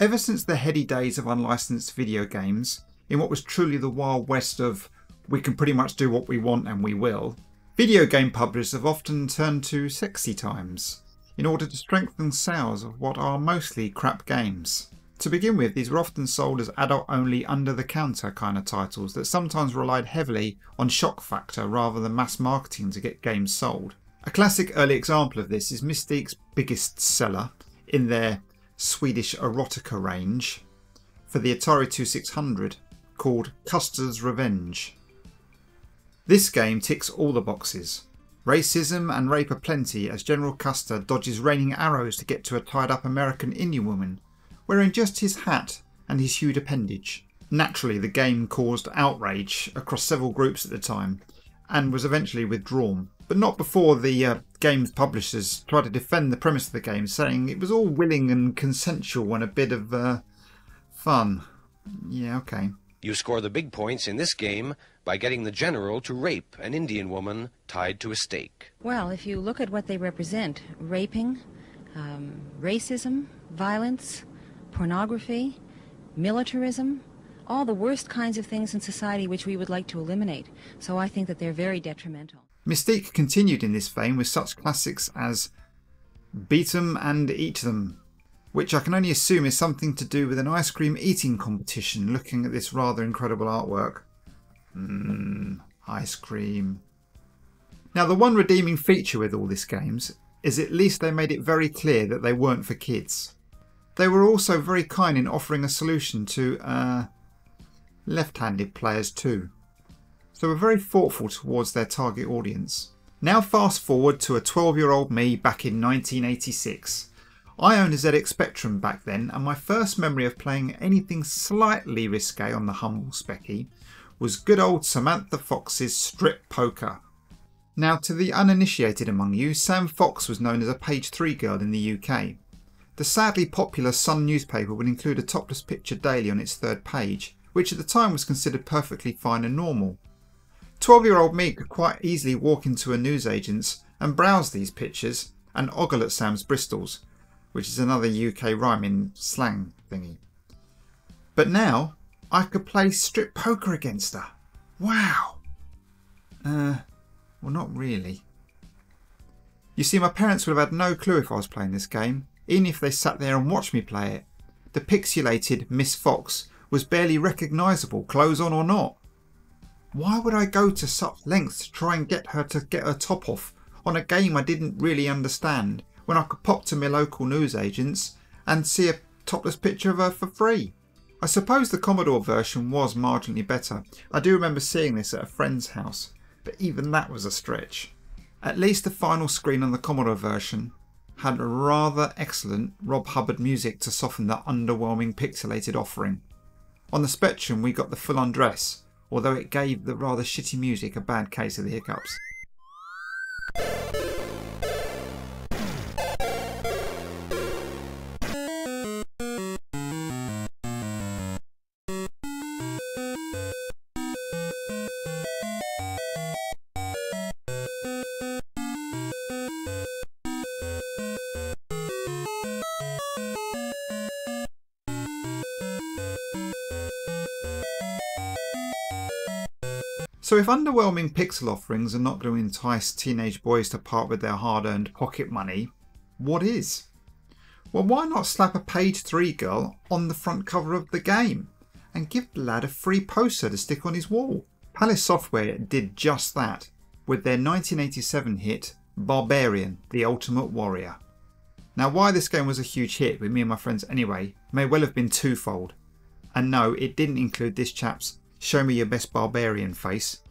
Ever since the heady days of unlicensed video games, in what was truly the wild west of we can pretty much do what we want and we will, video game publishers have often turned to sexy times in order to strengthen sales of what are mostly crap games. To begin with, these were often sold as adult-only, under-the-counter kind of titles that sometimes relied heavily on shock factor rather than mass marketing to get games sold. A classic early example of this is Mystique's biggest seller in their Swedish erotica range for the Atari 2600, called Custer's Revenge. This game ticks all the boxes. Racism and rape aplenty as General Custer dodges raining arrows to get to a tied up American Indian woman wearing just his hat and his hued appendage. Naturally, the game caused outrage across several groups at the time and was eventually withdrawn, but not before the game's publishers tried to defend the premise of the game, saying it was all willing and consensual and a bit of fun. Yeah, okay. You score the big points in this game by getting the general to rape an Indian woman tied to a stake. Well, if you look at what they represent, raping, racism, violence, pornography, militarism, all the worst kinds of things in society which we would like to eliminate. So I think that they're very detrimental. Mystique continued in this vein with such classics as Beat 'em and Eat 'em, which I can only assume is something to do with an ice cream eating competition, looking at this rather incredible artwork. Ice cream. Now, the one redeeming feature with all these games is at least they made it very clear that they weren't for kids. They were also very kind in offering a solution to left-handed players too. So were very thoughtful towards their target audience. Now fast forward to a 12-year-old me back in 1986. I owned a ZX Spectrum back then, and my first memory of playing anything slightly risque on the humble specky was good old Samantha Fox's Strip Poker. Now, to the uninitiated among you, Sam Fox was known as a page 3 girl in the UK. The sadly popular Sun newspaper would include a topless picture daily on its third page, which at the time was considered perfectly fine and normal. 12-year-old me could quite easily walk into a newsagent's and browse these pictures and ogle at Sam's Bristols, which is another UK rhyme in slang thingy. But now, I could play strip poker against her. Wow! Well, not really. You see, my parents would have had no clue if I was playing this game, even if they sat there and watched me play it. The pixelated Miss Fox was barely recognisable, clothes on or not. Why would I go to such lengths to try and get her to get her top off on a game I didn't really understand, when I could pop to my local newsagents and see a topless picture of her for free? I suppose the Commodore version was marginally better. I do remember seeing this at a friend's house, but even that was a stretch. At least the final screen on the Commodore version had a rather excellent Rob Hubbard music to soften the underwhelming pixelated offering. On the Spectrum we got the full undress, although it gave the rather shitty music a bad case of the hiccups. So if underwhelming pixel offerings are not going to entice teenage boys to part with their hard-earned pocket money, what is? Well, why not slap a page 3 girl on the front cover of the game and give the lad a free poster to stick on his wall? Palace Software did just that with their 1987 hit Barbarian, the Ultimate Warrior. Now, why this game was a huge hit with me and my friends anyway may well have been twofold. And no, it didn't include this chap's show me your best barbarian face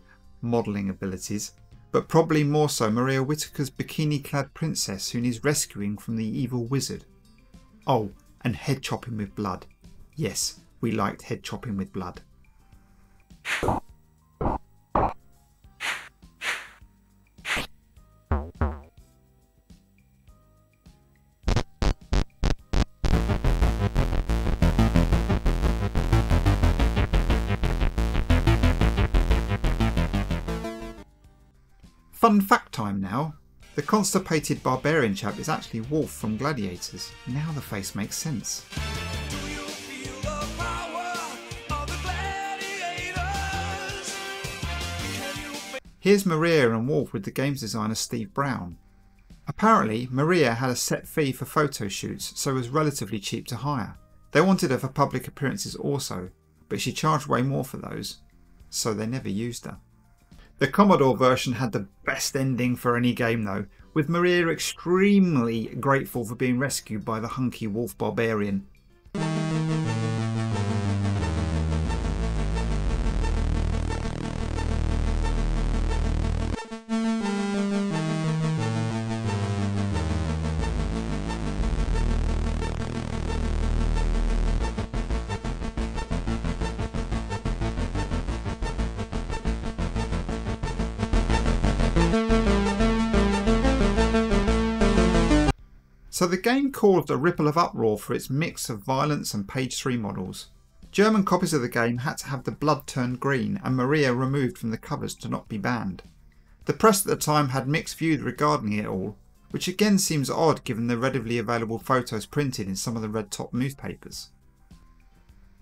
modelling abilities, but probably more so Maria Whittaker's bikini-clad princess who needs rescuing from the evil wizard. Oh, and head chopping with blood. Yes, we liked head chopping with blood. Fun fact time now. The constipated barbarian chap is actually Wolf from Gladiators. Now the face makes sense. Here's Maria and Wolf with the games designer Steve Brown. Apparently, Maria had a set fee for photo shoots, so was relatively cheap to hire. They wanted her for public appearances also, but she charged way more for those, so they never used her. The Commodore version had the best ending for any game though, with Maria extremely grateful for being rescued by the hunky wolf Barbarian. So the game caused a ripple of uproar for its mix of violence and page 3 models. German copies of the game had to have the blood turned green and Maria removed from the covers to not be banned. The press at the time had mixed views regarding it all, which again seems odd given the readily available photos printed in some of the red top newspapers.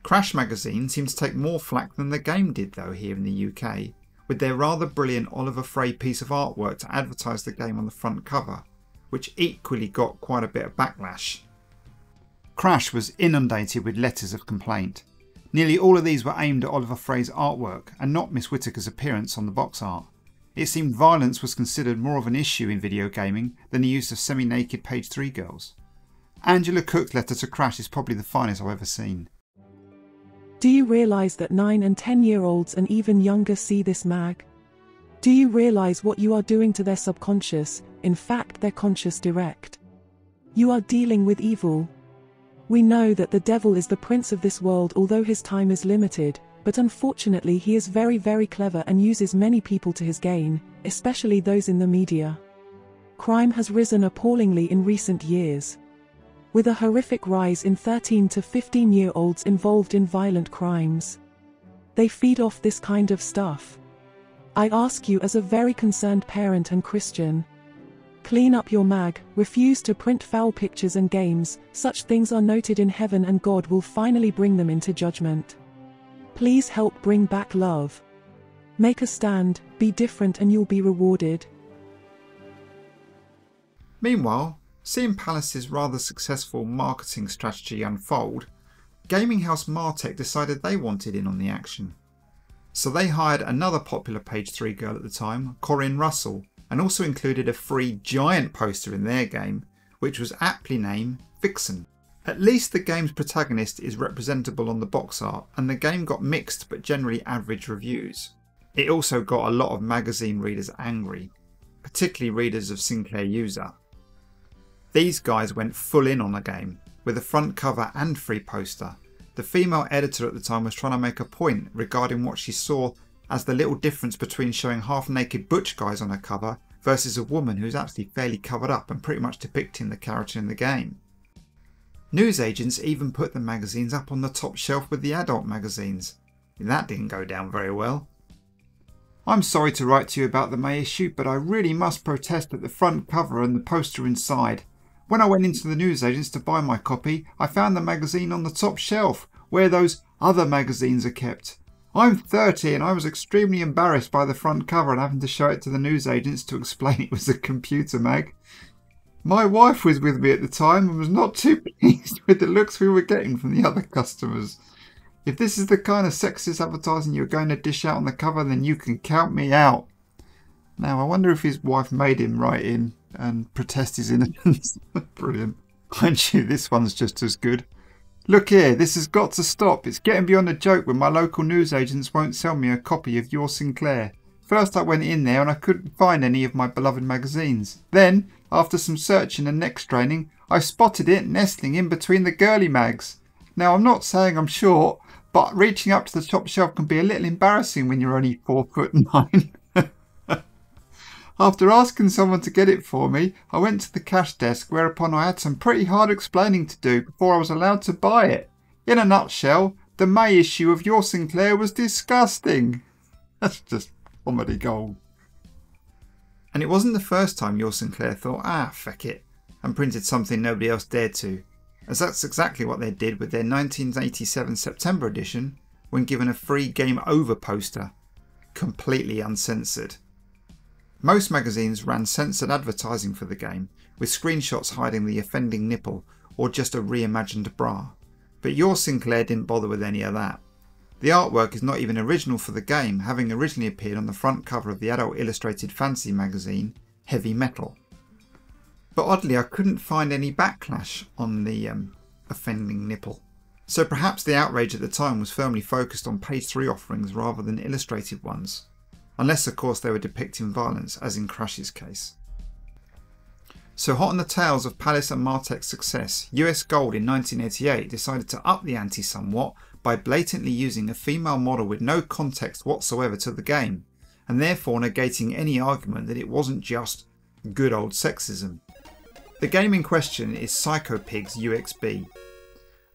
Crash magazine seemed to take more flack than the game did though here in the UK, with their rather brilliant Oliver Frey piece of artwork to advertise the game on the front cover, which equally got quite a bit of backlash. Crash was inundated with letters of complaint. Nearly all of these were aimed at Oliver Frey's artwork and not Miss Whittaker's appearance on the box art. It seemed violence was considered more of an issue in video gaming than the use of semi-naked page 3 girls. Angela Cook's letter to Crash is probably the finest I've ever seen. Do you realise that 9 and 10-year-olds and even younger see this mag? Do you realise what you are doing to their subconscious, in fact their conscious direct? You are dealing with evil. We know that the devil is the prince of this world although his time is limited, but unfortunately he is very very clever and uses many people to his gain, especially those in the media. Crime has risen appallingly in recent years, with a horrific rise in 13 to 15-year-olds involved in violent crimes. They feed off this kind of stuff. I ask you as a very concerned parent and Christian, clean up your mag, refuse to print foul pictures and games, such things are noted in heaven and God will finally bring them into judgment. Please help bring back love. Make a stand, be different and you'll be rewarded. Meanwhile, seeing Palace's rather successful marketing strategy unfold, gaming house Martech decided they wanted in on the action. So they hired another popular page 3 girl at the time, Corinne Russell, and also included a free giant poster in their game, which was aptly named Vixen. At least the game's protagonist is representable on the box art, and the game got mixed but generally average reviews. It also got a lot of magazine readers angry, particularly readers of Sinclair User. These guys went full in on the game, with a front cover and free poster. The female editor at the time was trying to make a point regarding what she saw as the little difference between showing half-naked butch guys on her cover versus a woman who's actually fairly covered up and pretty much depicting the character in the game. Newsagents even put the magazines up on the top shelf with the adult magazines. That didn't go down very well. I'm sorry to write to you about the May issue, but I really must protest at the front cover and the poster inside. When I went into the newsagents to buy my copy, I found the magazine on the top shelf, where those other magazines are kept. I'm 30 and I was extremely embarrassed by the front cover and having to show it to the newsagents to explain it was a computer mag. My wife was with me at the time and was not too pleased with the looks we were getting from the other customers. If this is the kind of sexist advertising you're going to dish out on the cover, then you can count me out. Now I wonder if his wife made him write in and protest his innocence. Brilliant. Mind you, this one's just as good. Look here, this has got to stop. It's getting beyond a joke when my local newsagents won't sell me a copy of Your Sinclair. First I went in there and I couldn't find any of my beloved magazines. Then, after some searching and neck straining, I spotted it nestling in between the girly mags. Now I'm not saying I'm short, but reaching up to the top shelf can be a little embarrassing when you're only 4'9". After asking someone to get it for me, I went to the cash desk, whereupon I had some pretty hard explaining to do before I was allowed to buy it. In a nutshell, the May issue of Your Sinclair was disgusting. That's just comedy gold. And it wasn't the first time Your Sinclair thought, feck it, and printed something nobody else dared to, as that's exactly what they did with their 1987 September edition when given a free Game Over poster, completely uncensored. Most magazines ran censored advertising for the game, with screenshots hiding the offending nipple or just a reimagined bra. But your Sinclair didn't bother with any of that. The artwork is not even original for the game, having originally appeared on the front cover of the adult illustrated fantasy magazine Heavy Metal. But oddly, I couldn't find any backlash on the offending nipple. So perhaps the outrage at the time was firmly focused on page 3 offerings rather than illustrated ones. Unless of course they were depicting violence, as in Crash's case. So hot on the tails of Palace and Martech's success, US Gold in 1988 decided to up the ante somewhat by blatantly using a female model with no context whatsoever to the game, and therefore negating any argument that it wasn't just good old sexism. The game in question is Psycho Pigs UXB,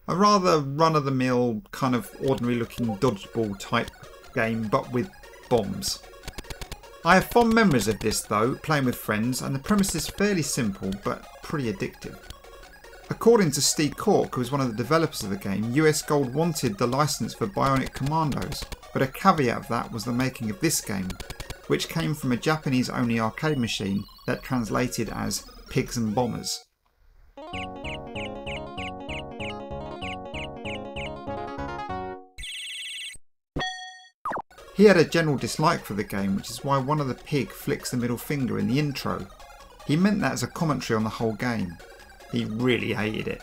a rather run-of-the-mill, kind of ordinary looking dodgeball type game but with bombs. I have fond memories of this though, playing with friends, and the premise is fairly simple but pretty addictive. According to Steve Cork, who was one of the developers of the game, US Gold wanted the license for Bionic Commandos, but a caveat of that was the making of this game, which came from a Japanese only arcade machine that translated as Pigs and Bombers. He had a general dislike for the game, which is why one of the pig flicks the middle finger in the intro. He meant that as a commentary on the whole game. He really hated it.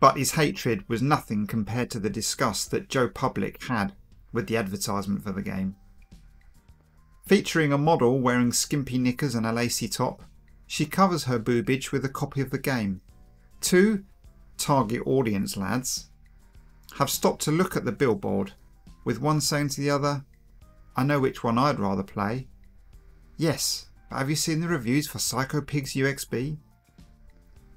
But his hatred was nothing compared to the disgust that Joe Public had with the advertisement for the game. Featuring a model wearing skimpy knickers and a lacy top, she covers her boobage with a copy of the game. 2 target audience lads have stopped to look at the billboard, with one saying to the other, "I know which one I'd rather play." Yes, but have you seen the reviews for Psycho Pigs UXB?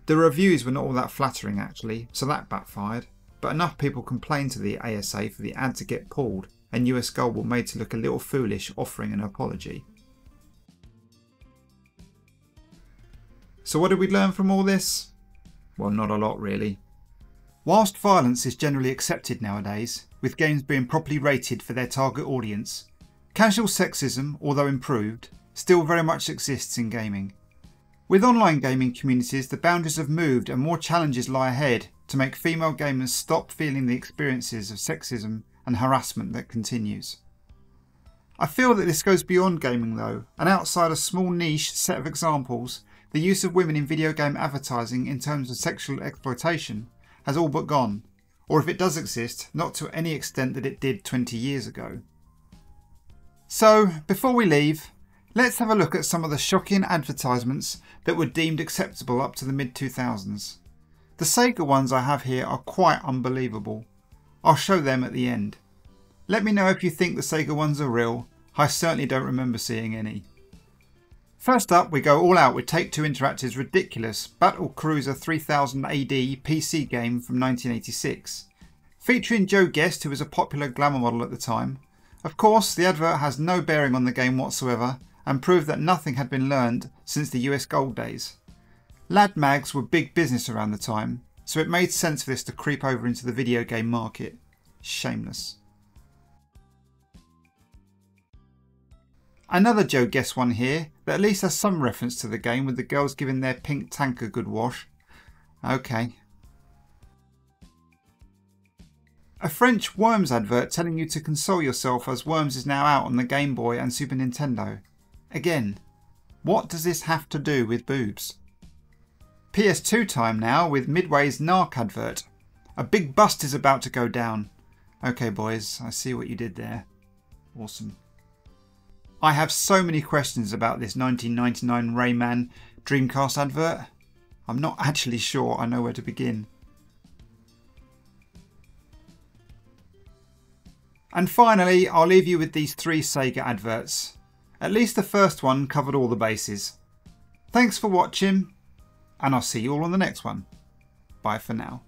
The reviews were not all that flattering actually, so that backfired, but enough people complained to the ASA for the ad to get pulled, and US Gold were made to look a little foolish offering an apology. So what did we learn from all this? Well, not a lot really. Whilst violence is generally accepted nowadays, with games being properly rated for their target audience, casual sexism, although improved, still very much exists in gaming. With online gaming communities, the boundaries have moved and more challenges lie ahead to make female gamers stop feeling the experiences of sexism and harassment that continues. I feel that this goes beyond gaming though, and outside a small niche set of examples, the use of women in video game advertising in terms of sexual exploitation has all but gone, or if it does exist, not to any extent that it did 20 years ago. So, before we leave, let's have a look at some of the shocking advertisements that were deemed acceptable up to the mid-2000s. The Sega ones I have here are quite unbelievable. I'll show them at the end. Let me know if you think the Sega ones are real. I certainly don't remember seeing any. First up, we go all out with Take-Two Interactive's ridiculous Battle Cruiser 3000 AD PC game from 1986, featuring Joe Guest, who was a popular glamour model at the time. Of course, the advert has no bearing on the game whatsoever and proved that nothing had been learned since the US Gold days. Lad mags were big business around the time, so it made sense for this to creep over into the video game market. Shameless. Another Joe Guess one here that at least has some reference to the game, with the girls giving their pink tank a good wash. Okay. A French Worms advert telling you to console yourself as Worms is now out on the Game Boy and Super Nintendo. Again, what does this have to do with boobs? PS2 time now with Midway's Narc advert. A big bust is about to go down. Okay boys, I see what you did there. Awesome. I have so many questions about this 1999 Rayman Dreamcast advert. I'm not actually sure I know where to begin. And finally, I'll leave you with these 3 Sega adverts. At least the first one covered all the bases. Thanks for watching, and I'll see you all on the next one. Bye for now.